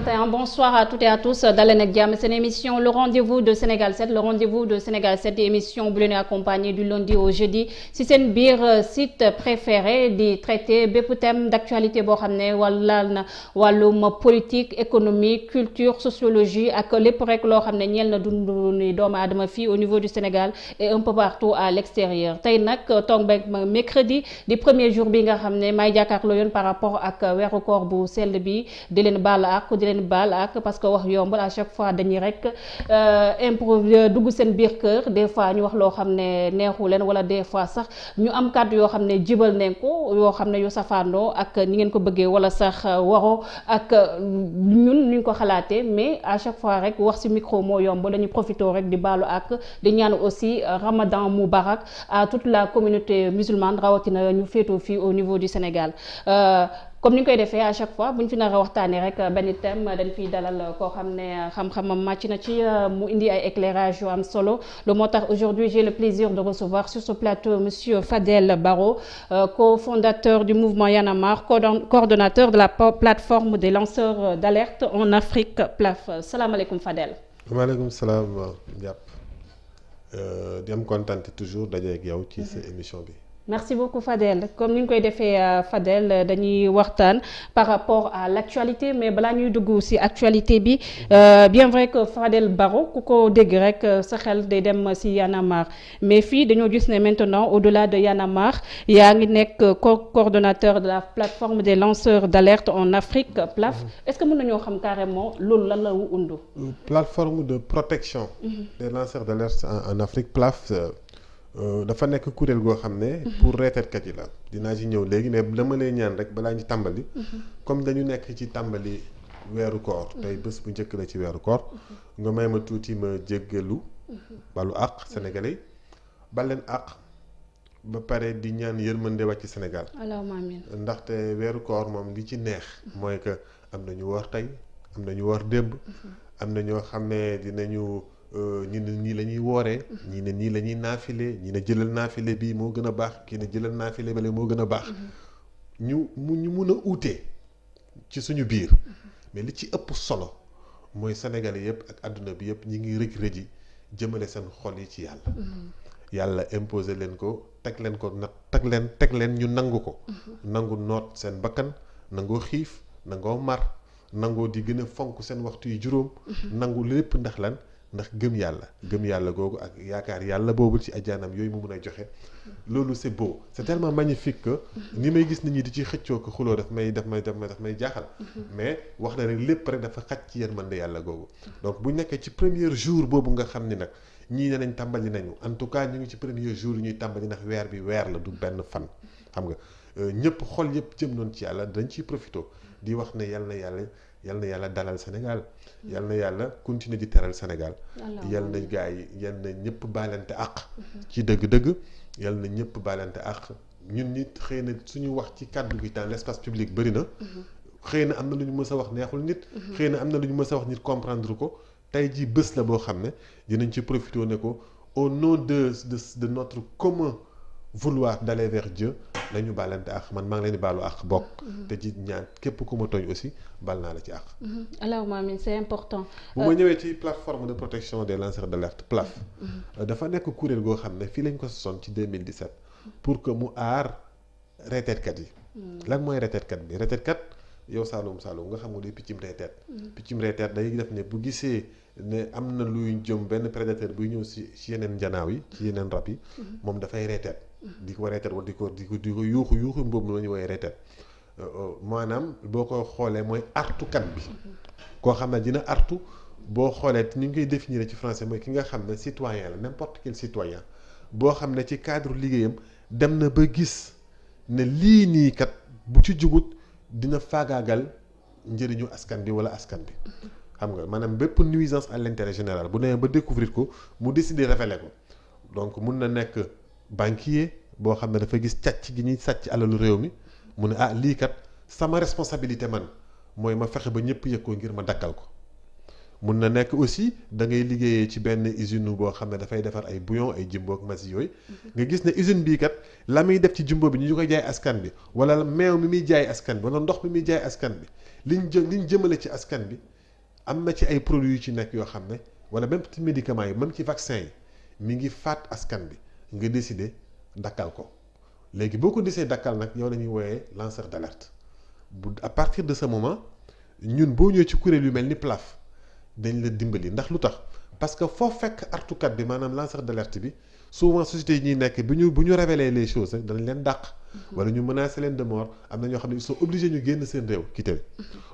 matin, bonsoir à toutes et à tous. Daleen ak jàmm seen émission le rendez-vous de Sénégal 7 le rendez-vous de Sénégal 7 émission bu leen accompagné du lundi au jeudi si seen biir site préféré di traité bépp thème d'actualité boo xam ne wala na wàllum politique économie culture sociologie ak lépp rek loo xam ne ñeel na dundu ni doomu aadama fii au niveau du Sénégal et un peu partout à l'extérieur tey nag tombeek mercredi di premier jour bi nga xam ne may jàkkaarloo yoon par rapport ak weeru koor bu sell bi di leen baal ak di leen baal ak parce que wax yombal à chaque fois dañuy rek improviser dugg seen biir kër des fois ñu wax loo xam ne neexu leen wala des fois sax ñu am kàddu yoo xam ne jibal nañ ko yoo xam ne yu safaandoo ak ni ngeen ko bëggee wala sax waroo ak ñun ni ñu ko xalaatee mais à chaque fois rek wax ci micro moo yomb dañuy profité rek di baalu ak di ñaan aussi Ramadan Moubarak à toute la communauté musulmane rawatina ñu féetoo fii au niveau du Sénégal. Comme ni ñu koy defee à chaque fois bu ñu fi nar a waxtaanee rek benn thème dañ fiy dalal koo xam ne xam-xamam màcc na ci mu indi ay éclairage yu am solo lu moo tax aujourd'hui j'ai le plaisir de recevoir sur ce plateau monsieur Fadel Barro cofondateur du mouvement Y en a marre coordonnateur de la plateforme des lanceurs d'alerte en Afrique PLAF salaamaaleykum Fadel. waaleykum salaam jàpp di am kontaan toujours daje ak yow ci sa émission bi. Merci beaucoup Fadel comme ni ñu koy defee Fadel dañuy waxtaan par rapport à l'actualité mais balaa ñuy dugg ci actualité bi bien vrai que Fadel Barro ku ko dégg rek sa xel day dem ci Y en a marre mais fii dañoo gis ne maintenant au-delà de Y en a marre yaa ngi nekk coordonnateur de la plateforme des lanceurs d'alerte en Afrique PLAF est-ce que mën nañoo xam carrément loolu lan la undu plateforme de protection des lanceurs d'alerte en Afrique PLAF dafa nekk kuréel goo xam ne pour reeteetkat yi la dinaa ci ñëw léegi mais dama lay ñaan rek balaa ñu tàmbali comme dañu nekk ci tàmbali weeru koor tey bés bu njëkk la ci weeru koor nga may ma tuuti ma jéggalu balu àq sénégalais bal leen àq ba pare di ñaan yërmande wàcc ci Sénégal allahumma amiin ndaxte weeru koor moom li ci neex mooy que am na ñu woor tey am na ñu woor démb am na ñoo xam ne dinañu ñi ne nii la ñuy wooree ñii ne nii la ñuy naafile ñi ne jëlal naafile bii moo gën a baax kii ne jëlal naafile bale moo gën a baax ñu mun a uute ci suñu biir mais li ci ëpp solo mooy Sénégalais yëpp ak àdduna bi yëpp ñi ngi rëj-rëji jëmale seen xol yi ci yàlla yàlla imposé leen ko teg leen ko nag teg leen ñu nangu ko nangu noot seen bakkan nangoo xiif nangoo mar nangoo di gën a fonk seen waxtu yu juróom nangu lépp ndax lan ndax gëm yàlla googu ak yaakaar yàlla boobu ci ajaanam yooyu mu mun a joxe loolu c'est beau c'est tellement magnifique que ni may gis nit ñi di ci xëccoo ko xuloo daf may jaaxal mais wax na rek lépp rek dafa xaj ci yërmande yàlla googu donc bu nekkee ci premier jour boobu nga xam ni nag ñii ne nañ tàmbali nañu en tout cas ñu ngi ci premier jour yi ñuy tàmbali ndax weer bi weer la du benn fan xam nga ñëpp xol yëpp jëm noonu ci yàlla dañ ciy profité di wax ne yal na yàlla dalal Sénégal yal na yàlla continuer di teral Sénégal yal na gars yi yal na ñëpp baalante àq ci dëgg-dëgg yal na ñëpp baalante àq ñun nit xëy na suñu wax ci kàddu gi dans l'espace public bëri na xëy na am na lu ñu mës a wax neexul nit xëy na am na lu ñu mës a wax nit comprendre ko tey jii bés la boo xam ne dinañ ci profiter ne ko au nom de notre commun vouloir d'aller vers Dieu nañu baalante ak man maa ngi leen di baalu ak bokk te ci ñaan képp ku ma tooñ aussi baal naa la ci ak allahumma amin c'est important bu ma ñëwee ci plateforme de protection des lanceurs d'alerte PLAF dafa nekk kuréel goo xam ne fii lañ ko sosoon ci 2017 pour que mu aar reeteetkat yi lan mooy reeteetkat bi reeteetkat yow Saloum nga xam nga luy piccum reeteet day def ne bu gisee ne am na luy jëm benn prédateur buy ñëw ci yeneen njanaaw yi ci yeneen rab yi moom dafay reeteet di ko reeteet wala di ko yuuxu mboobu la ñu woowee reeteet maanaam boo ko xoolee mooy artukat bi koo xam ne dina artu boo xoolee ni ñu koy définir ci français mooy ki nga xam ne citoyen la n'importe quel citoyen boo xam ne ci cadre liggéeyam dem na ba gis ne lii nii kat bu ci jugut dina faagaagal njëriñu askan bi wala askan bi xam nga maanaam bépp nuisance à l'intérêt général bu nee ba découvrir ko mu décider révéler ko donc mun na nekk banquier boo xam ne dafa gis càcc gi ñuy sàcc alalu réew mi mu ne lii kat sama responsabilité man mooy ma fexe ba ñëpp yëg ko ngir ma dakkal ko mun na nekk aussi da ngay liggéeyee ci benn usine boo xam ne dafay defar ay bouillon ay jumbo ak masi yooyu nga gis ne usine bii kat la muy def ci jumbo bi ñu koy jaay askan bi wala meew mi muy jaay askan bi wala ndox mi muy jaay askan bi liñ jëmale ci askan bi am na ci ay produits yu ci nekk yoo xam ne wala même ci médicaments yi même ci vaccin yi mi ngi faat askan bi nga décider dakkal ko léegi boo ko décidé dakkal nag yow la ñuy wooyee lanceur d'alerte bu à partir de ce moment ñun boo ñëwee ci kuréel yu mel ni PLAF dañ la dimbali ndax lu tax parce que foo fekk artukat bi maanaam lanceur d'alerte bi souvent sociétés yi ñuy nekk bu ñu révéler les choses rek danañ leen dàq. wala ñu menacer leen de mort am na ñoo xam ne ils sont obligés ñu génn seen réew quitté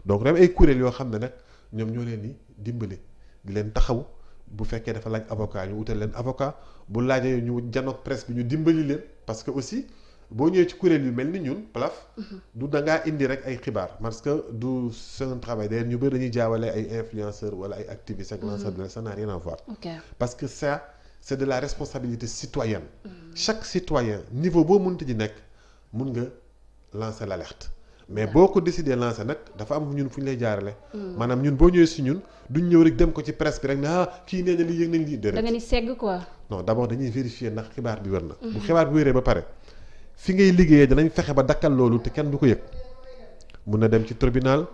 donc dem ay kuréel yoo xam ne nag ñoom ñoo leen di dimbali di leen taxaw bu fekkee dafa laaj avocat ñu wutal leen avocat bu laajee ñu janoog presse bi ñu dimbali leen parce que aussi boo ñëwee ci kuréel yu mel ni ñun PLAF du da ngaa indi rek ay xibaar parce que du c'est un travail d'ailleurs ñu bëri dañuy jaawale ay influenceurs wala ay activistes ak lanceurs de ça n'a rien à voir. Parce que ça c'est de la responsabilité citoyenne. Chaque citoyen niveau boo mënti ji nekk mun nga lancer l'alerte. mais boo ko décidé lancer nag dafa am ñun fu ñu lay jaarale. maanaam ñun boo ñëwee si ñun duñ ñëw rek dem ko ci presse bi rek ne kii nee na lii yëg nañ lii. déedéet da nga ni segg quoi. non d'abord dañuy vérifier ndax xibaar bi wér na. bu xibaar bi wéree ba pare fi ngay liggéeyee danañ fexe ba dakkal loolu te kenn du ko yëg mun na dem ci tribunal.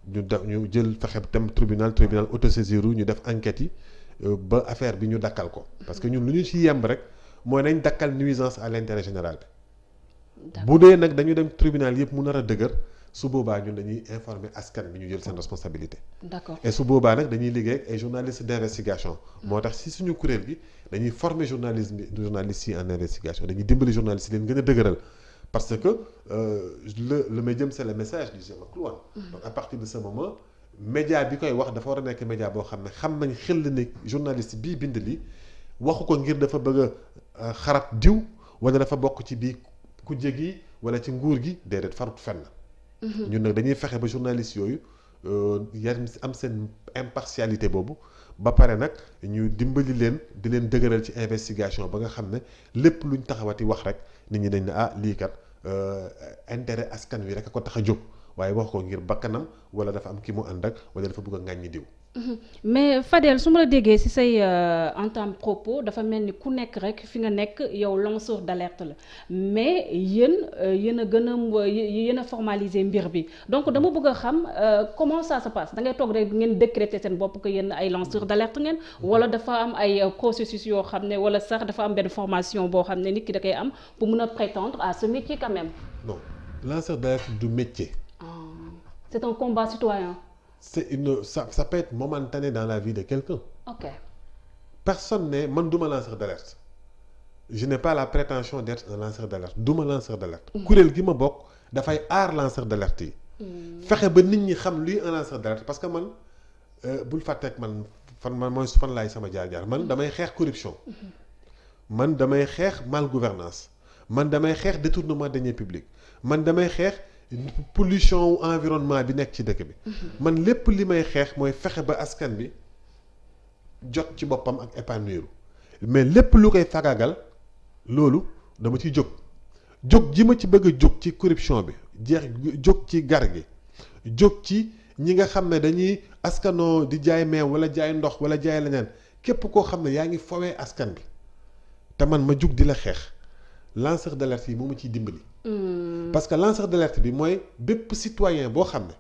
ñu jël fexe dem tribunal autosaisir ñu def enquête yi ba affaire bi ñu dakkal ko. parce que ñun lu ñu ci yemb rek mooy nañ dakkal nuisance à l'intérêt général bi. bu dee nag dañu dem tribunal yëpp mu nar a dëgër su boobaa ñun dañuy informer askan bi ñu jël seen responsabilité. d'accord et su boobaa nag dañuy liggéey ak ay journalistes d'investigation. moo tax si suñu kuréel gi dañuy former journalistes yi en investigation dañuy dimbali journalistes yi leen gën a dëgëral parce que le médium c'est le message du Jean-Claude. donc à partir de ce moment média bi koy wax dafa war a nekk média boo xam ne xam nañ xel ne journaliste bii bind li waxu ko ngir dafa bëgg a xarab diw wala dafa bokk ci bii ku jéggi wala ci nguur gi déedéet farut fenn. ñun nag dañuy fexe ba journalistes yooyu yar am seen impartialité boobu ba pare nag ñu dimbali leen di leen dëgëral ci investigation ba nga xam ne lépp luñ taxawati wax rek nit ñi dañ ne lii kat intérêt askan wi rek a ko tax a jóg waaye wax ko ngir bakkanam wala dafa am ki mu ànd ak wala dafa bëgg a ŋàññi diw. mais Fadel su ma la déggee ci say entame propos dafa mel ni ku nekk rek fi nga nekk yow lanceur d'alerte la mais yéen a formaliser mbir bi donc dama bëgg a xam comment ça se passe da ngay toog rek ngeen décréter seen bopp que yéen ay lanceur d'alerte ngeen wala dafa am ay processus yoo xam ne wala sax dafa am benn formation boo xam ne nit ki da koy am pour mën a prétendre à ce métier quand même. non lanceur d'alerte du métier. C'est un combat citoyen. Ça peut être momentané dans la vie de quelqu'un. Ok. Personne n'est man duma lanceur d'alerte. Je n'ai pas la prétention d'être un lanceur d'alerte duma lanceur d'alerte. kuréel gi ma bokk dafay aar lanceur d'alerte yi. fexe ba nit ñi xam luy un lanceur d'alerte parce que man bul fàtteeg man fan laay sama jaar-jaar man damay xeex corruption. man damay xeex malgouvernance man damay xeex détournement de deniers publics man damay xeex. pollution environnement bi nekk ci dëkk bi. man lépp li may xeex mooy fexe ba askan bi jot ci boppam ak épanouir mais lépp lu koy fagagal loolu dama ciy jóg ji ma ci bëgg a jóg ci corruption bi jóg ci gar gi jóg ci ñi nga xam ne dañuy askanoo di jaay meew wala jaay ndox wala jaay leneen képp koo xam ne yaa ngi fowee askan bi te man ma jug di la xeex lanceur d'alerte yi moo ma ciy dimbali. parce que lanceur d'alerte bi mooy bépp citoyen boo xam ne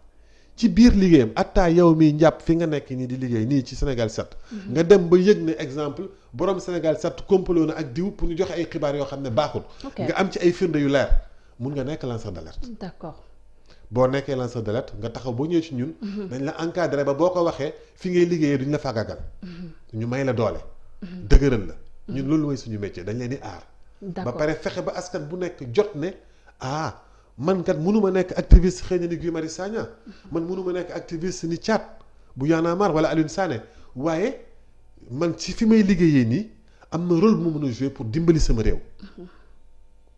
ci biir liggéeyam attaa yow miy njàpp fi nga nekk nii di liggéey nii ci Sénégal 7. nga dem ba yëg ne exemple borom Sénégal 7 complot na ak diw pour ñu joxe ay xibaar yoo xam ne baaxul. nga am ci ay firnde yu leer mun nga nekk lanceur d'alerte. d'accord. boo nekkee lanceur d'alerte nga taxaw boo ñëwee ci ñun. dañ la encadrer ba boo ko waxee fi ngay liggéeyee duñ la fagagal. ñu may la doole. dëgëral la. ñun loolu mooy suñu métier dañ leen di aar. ba pare fexe ba askan bu nekk jot ne. man kat mënuma nekk activiste xëy na ni Guy Marius Sagna man mënuma nekk activiste ni Thiat bu Y'en a marre wala Alioune Sané waaye man ci fi may liggéeyee nii am na rôle bu ma mën a jouer pour dimbali sama réew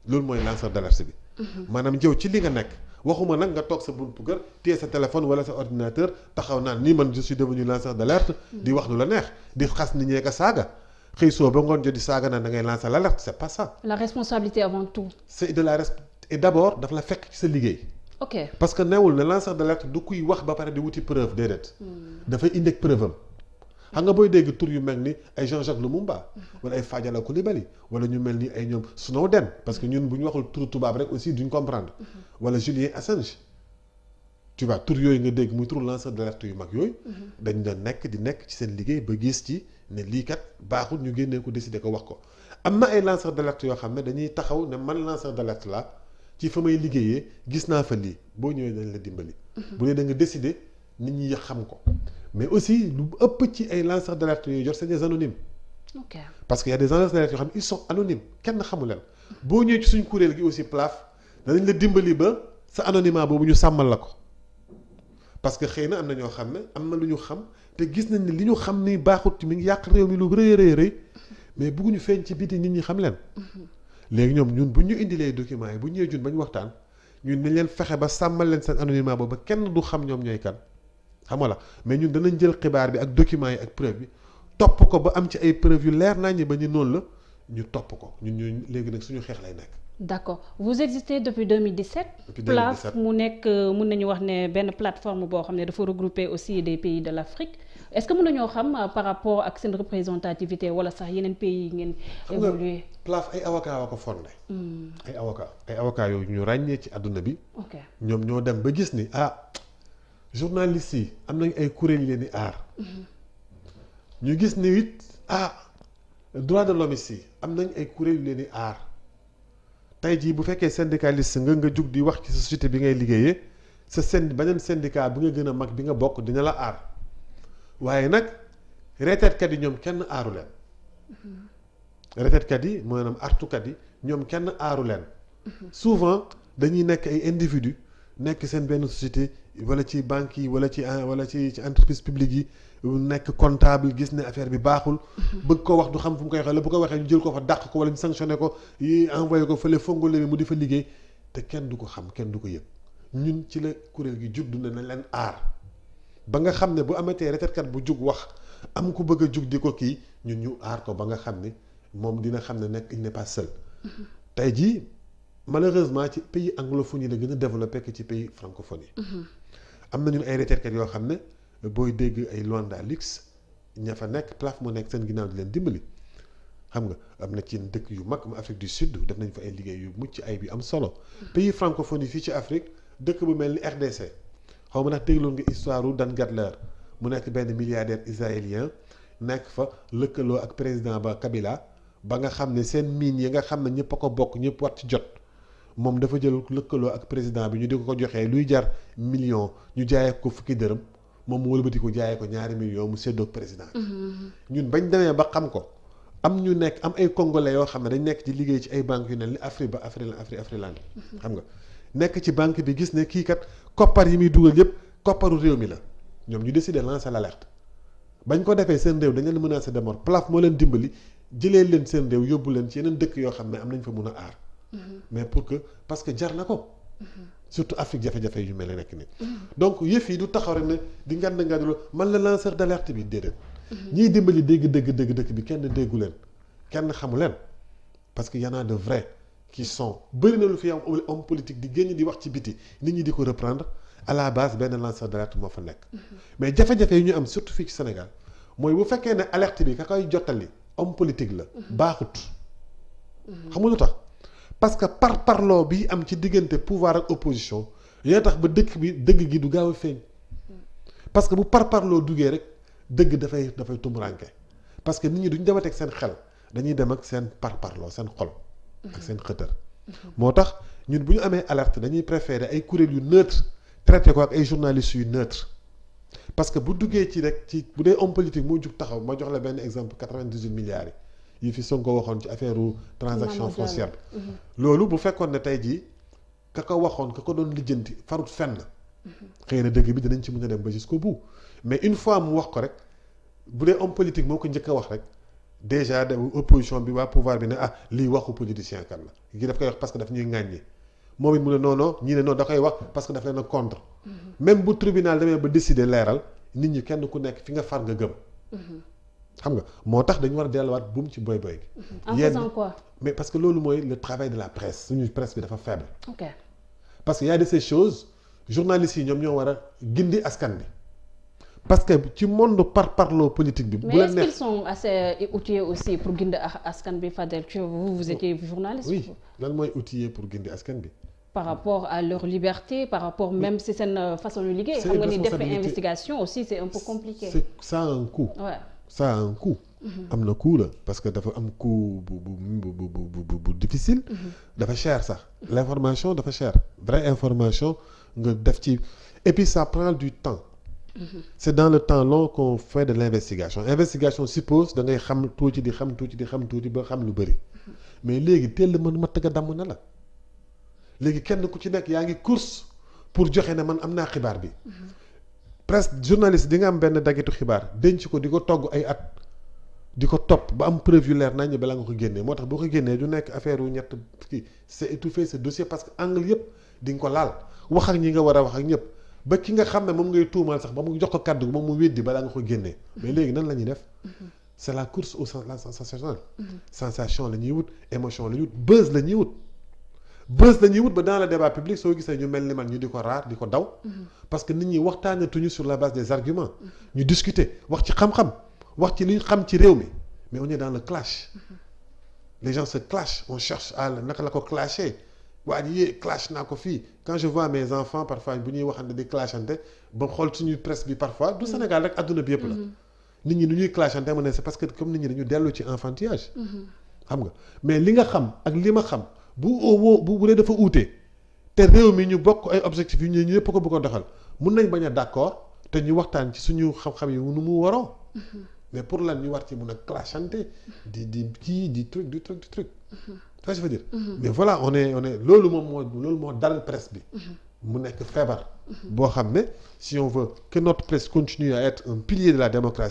loolu mooy lanceur d'alerte bi maanaam jëw ci li nga nekk waxuma nag nga toog sa buntu kër téye sa téléphone wala sa ordinateur taxaw naan nii man je suis devenu lanceur d'alerte di wax lu la neex di xas ni ñee ko saaga xëy soo ba ngoon jot di saaga naan da ngay lancer l'alerte c'est pas ça. La responsabilité avant tout. C'est de la et d'abord dafa la fekk ci sa liggéey. ok parce que newul ne lanceur d'alerte du kuy wax ba pare di wuti preuve déedéet. dafay indi ak preuve am. xam nga booy dégg tur yu mel ni ay Jean-Jacques Lumumba. wala ay Fadjala Coulibaly wala ñu mel ni ay ñoom Snowden parce que ñun bu ñu waxul turu tubaab rek aussi duñ comprendre. wala Julian Assange. tu vois tur yooyu nga dégg muy tur lanceur d'alerte yu mag yooyu. dañ doon nekk ci seen liggéey ba gis ci ne lii kat baaxul ñu génnee ko décider ko wax ko. am na ay lanceur d'alerte yoo xam ne dañuy taxaw ne man lanceur d'alerte la ci fa may liggéeyee gis naa fa lii boo ñëwee dañ la dimbali. bu dee da nga décider nit ñi xam ko mais aussi lu ëpp ci ay lanceurs d'alerte yooyu jot c'est des anonymes. ok parce que y a des lanceurs d'alerte yoo xam ne ils sont anonymes kenn xamu leen. boo ñëwee ci suñ kuréel gi aussi PLAF danañ la dimbali ba sa anonymat boobu ñu sàmmal la ko parce que xëy na am na ñoo xam ne am na lu ñu xam te gis nañ ne li ñu xam ni baaxut mi ngi yàq réew mi lu rëy mais bëgguñu feeñ ci biti nit ñi xam leen. léegi ñoom ñun bu ñu indilee documents yi bu ñëwee jun bañ waxtaan ñun nañ leen fexe ba sàmmal leen seen anonymat boobu ba kenn du xam ñoom ñooy kan xam nga la mais ñun danañ jël xibaar bi ak documents yi ak preuve bi topp ko ba am ci ay preuve yu leer naññi ba ñu noonu la ñu topp ko ñun léegi nag suñu xeex lay nekk. d'accord vous existez depuis 2017. depuis 2017 PLAF mu nekk mun nañu wax ne benn plateforme boo xam ne dafa regrouper aussi des pays de l'Afrique est-ce que mën nañoo xam par rapport ak seen représentativité wala sax yeneen pays yi ngeen évoluer. PLAF ay avocats wa ko fondé. ay avocats yooyu ñu ràññee ci àdduna bi. ok ñoom ñoo dem ba gis ni journalistes yi am nañ ay kuréel yi leen di aar. ñu gis ni it droit de l'homme yi am nañ ay kuréel yu leen di aar. tey jii bu fekkee syndicaliste nga jug di wax ci société bi ngay liggéeyee beneen syndicat bi nga gën a mag bi nga bokk dina la aar waaye nag retraitekat yi ñoom kenn aaru leen. retraitekat yi maanaam artukat yi ñoom kenn aaru leen. souvent dañuy nekk ay individus nekk seen benn société wala ci banque yi wala ci entreprise publique yi nekk comptable gis ne affaire bi baaxul. bëgg ko wax du xam fu mu koy waxee la bu ko waxee ñu jël ko fa dàq ko wala ñu sanctionné ko yi envoyé ko fële fongole bi mu di fa liggéey te kenn du ko xam kenn du ko yëg ñun ci la kuréel gi jug na nañ leen aar ba nga xam ne bu amatee retraitekat bu jug wax am ku bëgg a jug di ko kii ñun ñu aar ko ba nga xam ne moom dina xam ne nekk il n'est pas seul. tey jii malheureusement ci pays anglophone yi la gën a développé que ci pays francophone yi. am na ñun ay retraitekat yoo xam ne. booy dégg ay Luanda Lux ña fa nekk PLAF moo nekk seen ginnaaw di leen dimbali xam nga am na ci dëkk yu mag mu Afrique du Sud def nañ fa ay liggéey yu mucc ay bi am solo. pays francophone yi fii ci Afrique dëkk bu mel ni RDC xaw ma ndax dégloon nga histoire u Dan Gadler mu nekk benn milliardaire israélien nekk fa lëkkaloo ak président ba Kabila ba nga xam ne seen mine yi nga xam ne ñëpp a ko bokk ñëpp war ci jot moom dafa jël lëkkaloo ak président bi ñu di ko joxee luy jar million ñu jaayee ko fukki dërëm. moom mu wëlbati ko jaayee ko 2 millions mu séddoog président ñun bañ demee ba xam ko am ñu nekk am ay congolais yoo xam ne dañ nekk ci liggéey ci ay banques yu ne ni Afriland xam nga nekk ci banque bi gis ne kii kat koppar yi muy dugal yëpp kopparu réew mi la ñoom ñu décidé lancer l'alerte bañ ko defee seen réew dañ leen menacé de mort PLAF moo leen dimbali jëlee leen seen réew yóbbu leen ci yeneen dëkk yoo xam ne am nañ fa mun a aar mais parce que jar na ko surtout Afrique jafe-jafe yu mel ne nekk nii. donc yëf yi du taxaw rek ne di ngand man la lanceur d'alerte bi déedéet. ñiy dimbali dëgg bi kenn déggu leen kenn xamu leen parce que y en a de vrais qui sont bëri na lu fi am homme politique di génn di wax ci biti nit ñi di ko reprendre à la base benn lanceur d'alerte moo fa nekk. mais jafe-jafe yi ñu am surtout fii ci Sénégal mooy bu fekkee ne alerte bi ka koy jottali homme politique la. baaxut. xam nga lu tax. parce que parloo bi am ci diggante pouvoir ak opposition yoo tax ba dëgg gi du gaaw a feeñ parce que bu parloo duggee rek dëgg dafay tumuranke parce que nit ñi duñ dematee ak seen xel dañuy dem ak seen parloo seen xol ak seen xëtër moo tax ñun bu ñu amee alerte dañuy préférer ay kuréel yu neutre traité ko ak ay journalistes yu neutre parce que bu duggee ci rek ci bu dee homme politique moo jug taxaw ma jox la benn exemple 98 milliards yi fi Sonko waxoon ci affaire transaction foncière bi loolu bu fekkoon ne tey jii ka ko waxoon ka ko doon lijjanti farut fenn xëy na dëgg bi dinañ ci mën a dem ba jusqu'au bout mais une fois mu wax ko rek bu dee homme politique moo ko njëkk a wax rek déjà de opposition bi waa pouvoir bi ne lii waxu politicien kan la gi daf koy wax parce que daf ñuy ŋàññi moom it mu ne non ñii ne non da koy wax parce que daf leen a contre même bu tribunal demee ba décider leeral nit ñi kenn ku nekk fi nga far nga gëm xam nga moo tax dañu war a delluwaat buum ci boy gi. en faisant quoi. mais parce que loolu mooy le travail de la presse suñu presse bi dafa faible. ok parce que y a de ces choses journalistes yi ñoom ñoo war a gindi askan bi parce que ci monde parloo politique bi. mais est-ce qu'ils sont assez outillés aussi pour gindi askan bi Fadel vous étiez journaliste. oui lan mooy outillé pour gindi askan bi par rapport à leur liberté par rapport même si seen façon de liggéey. xam nga ni def investigation aussi c'est un peu compliqué. Ça a un coût. Ouais. Ça a un coût. am na coût la parce que dafa am coût bu difficile. dafa cher sax. l'information dafa cher vraie information nga def ci et puis ça prend du temps. C'est dans le temps long qu'on fait de l'investigation suppose da ngay xam tuuti di xam tuuti ba xam lu bëri mais léegi teel mën matt ga damm na la léegi kenn ku ci nekk yaa ngi course pour joxe ne man am naa xibaar bi presse journaliste di nga am benn dagitu xibaar denc ko di ko togg ay at di ko topp ba am preuve yu leer nañ bala nga ko génnee moo tax boo ko génnee du nekk affaire yu ñett kii c'est étouffé ce dossier parce que angle yëpp di nga ko laal wax ak ñi nga war a wax ak ñëpp ba ki nga xam ne moom ngay tuumal sax ba mu jox ko kàddu moom mu weddi balaa nga ko génnee mais léegi nan la ñuy def c'est la course au la sensationnel sensation la ñuy wut émotion la ñuy wut buzz la ñuy wut ba dans le débat public soo gisee ñu mel ni man ñu di ko raar di ko daw parce que nit ñi waxtaanatuñu sur la base des arguments ñu discuter wax ci xam-xam wax ci li ñu xam ci réew mi mais on est dans le clash les gens se clashent on cherche à naka la ko clasher waa ji clash naa ko fii quand je vois mes enfants parfois bu ñuy waxante di clashante ba xool suñuy presse bi parfois du Sénégal rek adduna bi yëpp la nit ñi nu ñuy clashante ma ne c'est parce que comme nit ñi dañu dellu ci enfantillage xam nga mais li nga xam ak li ma xam bu dee dafa uute te réew mi ñu bokk ay objectifs yu ñu ñëpp ko bëgg a doxal mun nañ bañ a d'accord te ñu waxtaan ci suñu xam-xam yi nu mu waroo mais pour lan ñu war ci mun a clashante di kii di truc ça je veux dire mais voilà on est loolu moo dal presse bi mu nekk feebar boo xam ne si on veut que notre presse continue à être un pilier de la démocratie